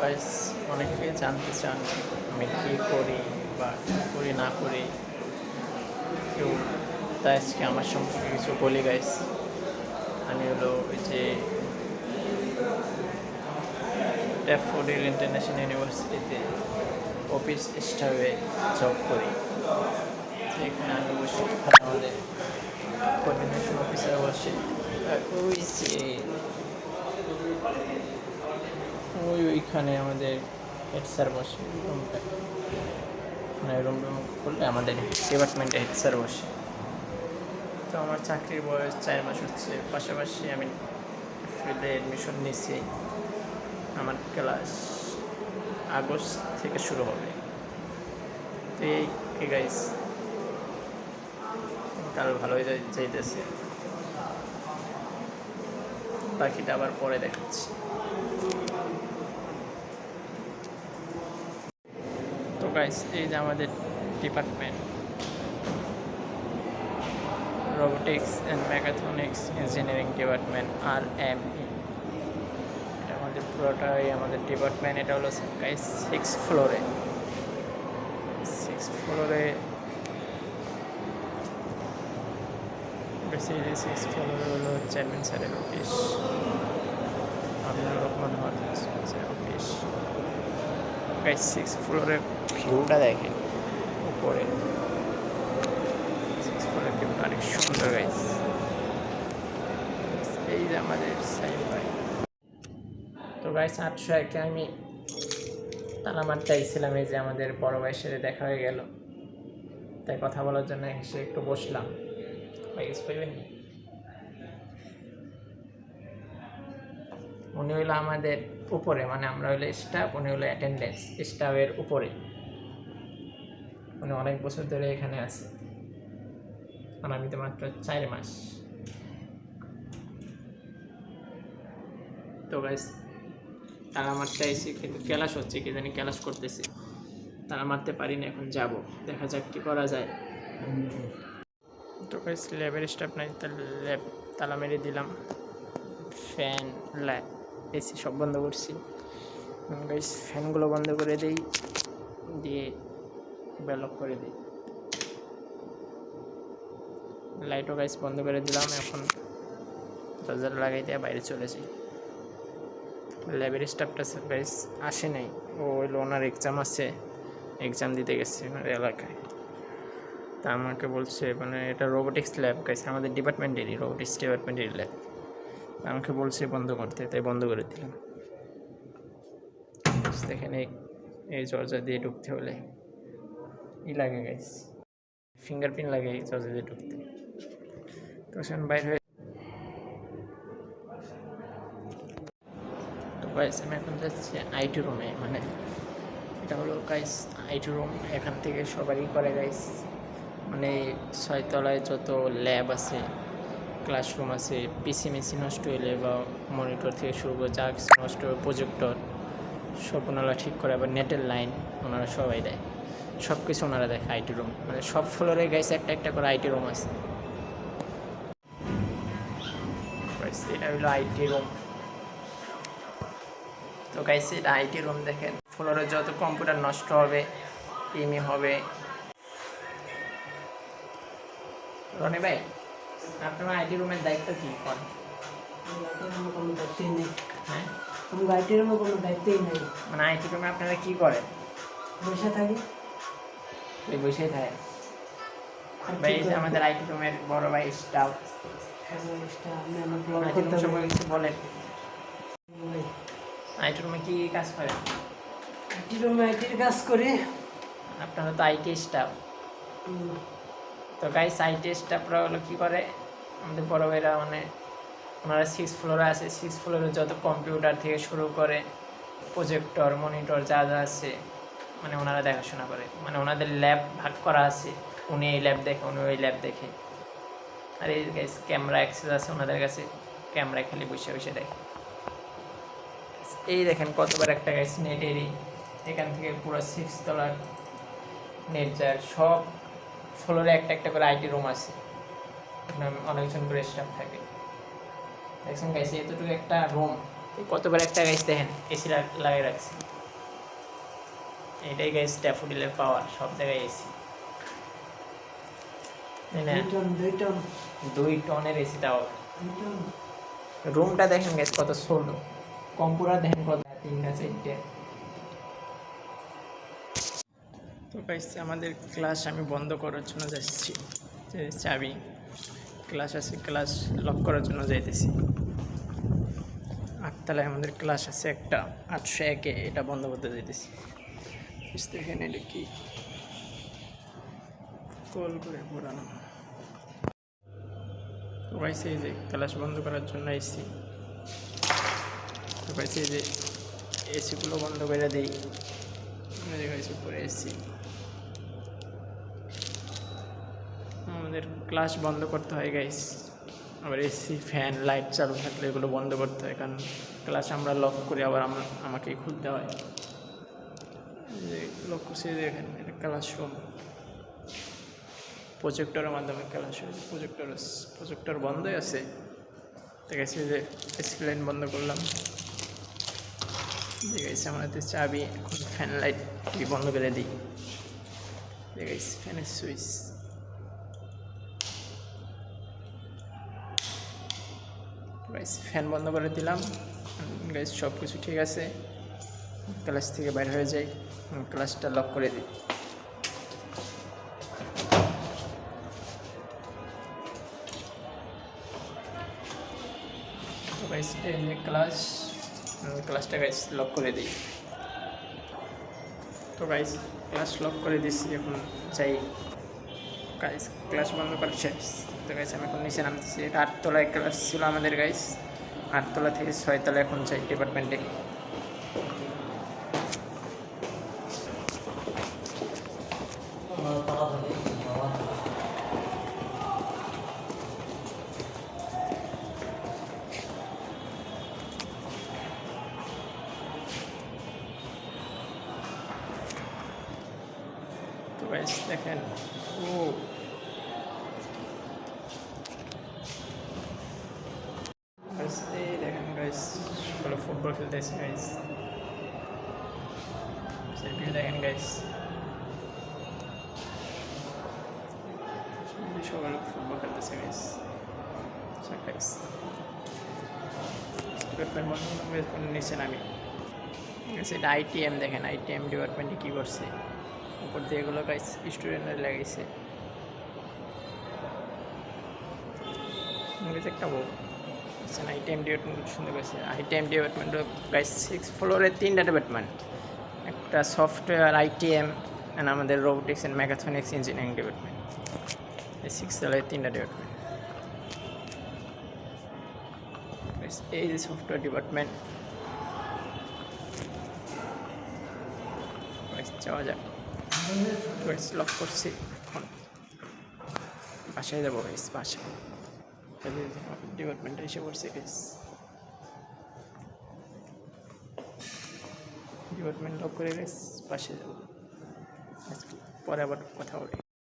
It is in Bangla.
গাইস অনেকে জানতে চান আমি কী করি বা কী করি না করি কেউ, তাই আজকে আমার সম্পর্কে কিছু বলি গাইস। আমি হলো ওই যে ড্যাফোডিল ইন্টারন্যাশনাল ইউনিভার্সিটিতে অফিস স্টাফে জব করি। এখানে আমি বসে আমাদের কোঅর্ডিনেশন অফিসার বসে, ওই যে ওইখানে আমাদের হেড স্যার বসে রুমটা, মানে রুম করলে আমাদের ডিপার্টমেন্টে হেড স্যার বসে। তো আমার চাকরির বয়স 4 মাস হচ্ছে, পাশাপাশি আমি ফিল্ডে অ্যাডমিশন নিয়েছি। আমার ক্লাস আগস্ট থেকে শুরু হবে। তো এই কি গাইস, কাল ভালোই যাইতেছে, বাকিটা আবার পরে দেখাচ্ছি। তো গাইস এই যে আমাদের department robotics and mechatronics engineering department RME, এটা আমাদের পুরোটাই আমাদের ডিপার্টমেন্ট। এটা হলো গাইস 6 ফ্লোরে। 6 ফ্লোরে বেসিক্যালি 6 ফ্লোরে হলো চেয়ারম্যান স্যারের অফিস, আমিনুর রহমান স্যারের অফিস। গাইস 6 ফ্লোরে ভিউটা দেখেন উপরে, 6 ফ্লোরের ভিউটা অনেক সুন্দর গাইস। এই যে আমাদের সাইড ভাই। তো গাইস 801-এ আমি তালা মারতে আইছিলাম, এই যে আমাদের বড় ভাইয়ের সাথে দেখা হয়ে গেল, তাই কথা বলার জন্য এসে একটু বসলাম। উনি হইলো আমাদের উপরে, মানে আমরা হইলো স্টাফ, উনি হইলো অ্যাটেন্ডেন্স স্টাফের উপরে। উনি অনেক বছর ধরে এখানে আছে, আর আমি তো মাত্র 4 মাস। তো গাইস তারা মারতে আইসি, কিন্তু ক্লাস হচ্ছে, কি জানি ক্লাস করতেছি, তারা মারতে পারি না। এখন যাব, দেখা যাক কি করা যায়। তো গাইস ল্যাবের স্টাফ নাই, ল্যাব তালা মেরে দিলাম, ফ্যান লাইট এসি সব বন্ধ করছি। গাইস ফ্যানগুলো বন্ধ করে দিই, দিয়ে ব্যালক করে দিই, লাইটও গাইস বন্ধ করে দিলাম। এখন দরজা লাগাই দিয়ে বাইরে চলে যাই। ল্যাবের স্টাফটা গাইস আসে নাই, ও হইলো ওনার এক্সাম আছে, এক্সাম দিতে গেছে ওনার এলাকায়। তা আমাকে বলছে, মানে এটা রোবোটিক্স ল্যাব গাইস, আমাদের ডিপার্টমেন্টেরই রোবোটিক্স ডিপার্টমেন্টের ল্যাব। আমাকে বলছে বন্ধ করতে, তাই বন্ধ করে দিলাম। দেখেন এই দরজা দিয়ে ঢুকতে হলে লাগে গাইস, ফিঙ্গারপ্রিন্ট লাগে এই দরজা দিয়ে ঢুকতে। তো সেখানে বাইরে হয়ে, তো গাইস আমি এখন যাচ্ছি আইটি রুমে। মানে এটা হলো গাইস আইটি রুম, এখান থেকে সবারই করে গাইস। মানে 6 তলায় যত ল্যাব আছে, ক্লাসরুম আছে, পিসি মেশিন নষ্ট হইলে বা মনিটর থেকে শুরু করে যা কিছু নষ্ট হবে, প্রজেক্টর সব ওনারা ঠিক করে, আবার নেটের লাইন ওনারা সবাই দেয়, সব কিছু ওনারা দেখে। আইটি রুম মানে সব ফ্লোরে গাইস একটা একটা করে আইটি রুম আছে। এটা হলো আইটি রুম। তো গাইস এটা আইটি রুম, দেখেন ফ্লোরে যত কম্পিউটার নষ্ট হবে, ইমি হবে। রনি ভাই, আপনার আইটি রুমের দায়িত্ব কি করেন? কোনো দায়িত্বই নেই। হ্যাঁ, আমার আইটি রুমে কোনো দায়িত্বই নেই। মানে আইটি রুমে আপনারা কি করেন? বসে থাকি। এই বসেই থাকে ভাই। এই যে আমাদের আইটি রুমের বড় ভাই স্টাফ, আমি আমার ব্লগ আইটি রুম করতে সম্পর্কে কিছু বলেন। পারি। আইটি রুমে কি কাজ করেন? আইটি রুমে আইটির কাজ করি। আপনারা তো আইটি স্টাফ। তো গাইস আইটি স্টাফরা হলো কী করে, আমাদের বড় ভাইরা, মানে ওনারা 6 ফ্লোরে আছে, 6 ফ্লোরে যত কম্পিউটার থেকে শুরু করে প্রজেক্টর মনিটর যা যা আছে, মানে ওনারা দেখাশোনা করে। মানে ওনাদের ল্যাব ভাগ করা আছে, উনি এই ল্যাব দেখে, উনি ওই ল্যাব দেখে। আর এই গাইস ক্যামেরা অ্যাক্সেস আছে ওনাদের কাছে, ক্যামেরা খালি বসে বসে দেখে। এই দেখেন কতবার একটা গাইস নেট এরি, এখান থেকে পুরো 6 তলার নেট যায়। সব ফ্লোরে একটা একটা করে আইটি রুম আছে, অনেকজন করে স্টাফ থাকে। দেখছেন গাইস এতটুকু একটা রুম, কতবার একটা গাইস দেখেন এসি লাগিয়ে রাখছে। এটাই গাইস ড্যাফোডিলের পাওয়ার, সব জায়গায় এসি। না 2 টনের এসি তাও। 2 টন। রুমটা দেখেন গাইস কত ছোট, কম্পিউটার দেখেন কত 3টা 4টে। তো গাইস আমাদের ক্লাস আমি বন্ধ করার জন্য যাচ্ছি, যে চাবি ক্লাস আছে, ক্লাস লক করার জন্য যাইতেছি। 8তলায় আমাদের ক্লাস আছে একটা, 801-এ, এটা বন্ধ করতে যাইতেছি। দেখেন এটা কি কল করে ঘোরানো। তো গাইস এই যে ক্লাস বন্ধ করার জন্য এসি। তো গাইস এই যে এসিগুলো বন্ধ করে দিই, গাইস উপরে এসি। আমাদের ক্লাস বন্ধ করতে হয় গাইস, আবার এসি ফ্যান লাইট চালু থাকলে এগুলো বন্ধ করতে হয়, কারণ ক্লাস আমরা লক করি, আবার আমাকেই খুলতে হয়। যে লক করছি দেখেন, এটা ক্লাস রুম, প্রজেক্টরের মাধ্যমে ক্লাস হয়েছে। প্রজেক্টর বন্ধই আছে। দেখেছি যে স্ক্রিন বন্ধ করলাম, দেখেছি আমাদের চাবি। এখন ফ্যান লাইট বন্ধ করে দিই, দেখেছি ফ্যানের সুইচ। ফ্যান বন্ধ করে দিলাম গাইস, সব কিছু ঠিক আছে। ক্লাস থেকে বাইরে হয়ে যাই, ক্লাসটা লক করে দিই। তো গাইস এই যে ক্লাসটা গাইস লক করে দিই। তো গাইস ক্লাস লক করে দিচ্ছি, এখন যাই। গাইস ক্লাস বন্ধ করা শেষ। তো গাইস আমি এখন নিচে নামতেছি। এটা 8তলায় ক্লাস ছিল আমাদের গাইস, 8তলা থেকে 6তলা এখন যাই ডিপার্টমেন্টে। তো গাইস দেখেন, ও গাইস এই দেখেন গাইস, সকালে ফুটবল খেলতেছে গাইস, সেলফি দেখেন গাইস, সকালে ফুটবল খেলতেছে গাইস। গাইস ডিপার্টমেন্ট নিচে নামি। এটা আইটিএম, দেখেন আইটিএম ডিপার্টমেন্টে কী করছে, উপর দিয়ে এগুলো গাইস স্টুডেন্টরা লাগাইছে। একটা বউ আইটিএম ডিপার্টমেন্ট খুব সুন্দর করেছে। আইটিএম ডিপার্টমেন্ট গাইস 6 ফ্লোরে 3টা ডিপার্টমেন্ট, একটা সফটওয়্যার আইটিএম অ্যান্ড আমাদের রোবোটিক্স অ্যান্ড মেকাথ্রনিক্স ইঞ্জিনিয়ারিং ডিপার্টমেন্ট। এই 6 তলায় 3টা ডিপার্টমেন্ট। এই যে সফটওয়্যার ডিপার্টমেন্ট, যাওয়া যাক। লক করছি, এখন বাসায় যাবো গাইস। বাসায় ডিপার্টমেন্টে এসে পড়ছে গাইস, ডিপার্টমেন্ট লক করে গাইস বাসায় যাবো। পরে আবার কথা বলি।